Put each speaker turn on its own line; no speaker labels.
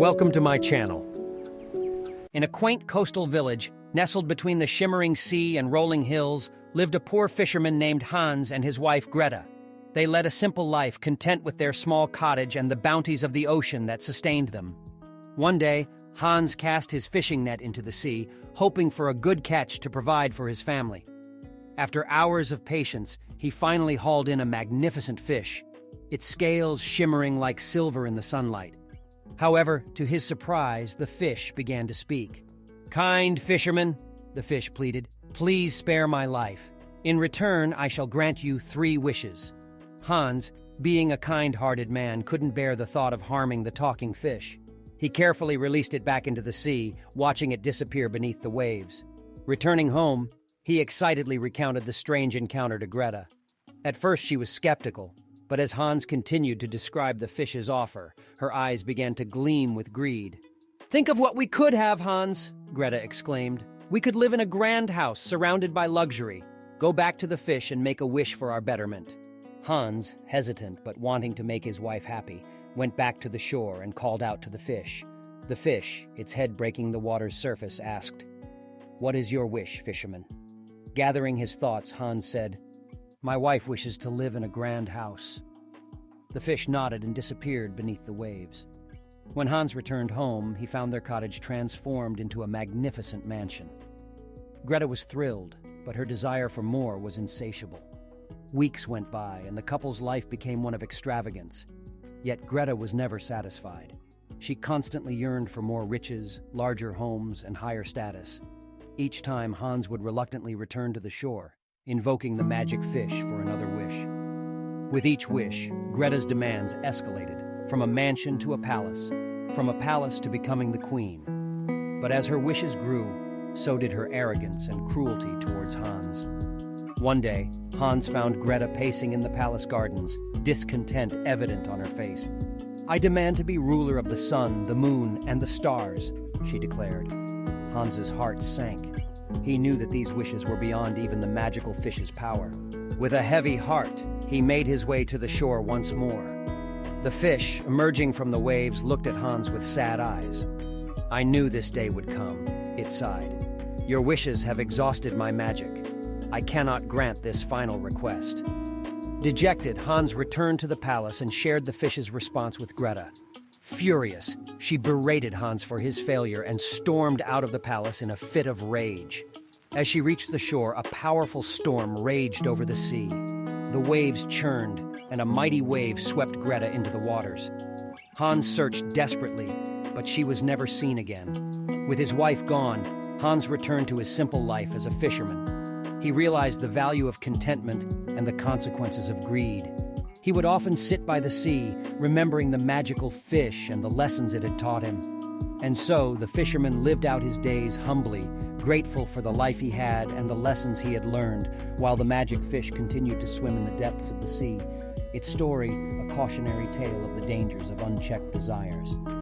Welcome to my channel. In a quaint coastal village, nestled between the shimmering sea and rolling hills, lived a poor fisherman named Hans and his wife Greta. They led a simple life, content with their small cottage and the bounties of the ocean that sustained them. One day, Hans cast his fishing net into the sea, hoping for a good catch to provide for his family. After hours of patience, he finally hauled in a magnificent fish, its scales shimmering like silver in the sunlight. However, to his surprise, the fish began to speak. "Kind fisherman," the fish pleaded, "please spare my life. In return, I shall grant you 3 wishes." Hans, being a kind-hearted man, couldn't bear the thought of harming the talking fish. He carefully released it back into the sea, watching it disappear beneath the waves. Returning home, he excitedly recounted the strange encounter to Greta. At first she was skeptical, but as Hans continued to describe the fish's offer, her eyes began to gleam with greed. "Think of what we could have, Hans," Greta exclaimed. "We could live in a grand house surrounded by luxury. Go back to the fish and make a wish for our betterment." Hans, hesitant but wanting to make his wife happy, went back to the shore and called out to the fish. The fish, its head breaking the water's surface, asked, "What is your wish, fisherman?" Gathering his thoughts, Hans said, "My wife wishes to live in a grand house." The fish nodded and disappeared beneath the waves. When Hans returned home, he found their cottage transformed into a magnificent mansion. Greta was thrilled, but her desire for more was insatiable. Weeks went by, and the couple's life became one of extravagance. Yet Greta was never satisfied. She constantly yearned for more riches, larger homes, and higher status. Each time, Hans would reluctantly return to the shore, invoking the magic fish for another wish. With each wish, Greta's demands escalated, from a mansion to a palace, from a palace to becoming the queen. But as her wishes grew, so did her arrogance and cruelty towards Hans. One day, Hans found Greta pacing in the palace gardens, discontent evident on her face. "I demand to be ruler of the sun, the moon, and the stars," she declared. Hans's heart sank. He knew that these wishes were beyond even the magical fish's power. With a heavy heart, he made his way to the shore once more. The fish, emerging from the waves, looked at Hans with sad eyes. "I knew this day would come," it sighed. "Your wishes have exhausted my magic. I cannot grant this final request." Dejected, Hans returned to the palace and shared the fish's response with Greta. Furious, she berated Hans for his failure and stormed out of the palace in a fit of rage. As she reached the shore, a powerful storm raged over the sea. The waves churned, and a mighty wave swept Greta into the waters. Hans searched desperately, but she was never seen again. With his wife gone, Hans returned to his simple life as a fisherman. He realized the value of contentment and the consequences of greed. He would often sit by the sea, remembering the magical fish and the lessons it had taught him. And so, the fisherman lived out his days humbly, grateful for the life he had and the lessons he had learned, while the magic fish continued to swim in the depths of the sea, its story a cautionary tale of the dangers of unchecked desires.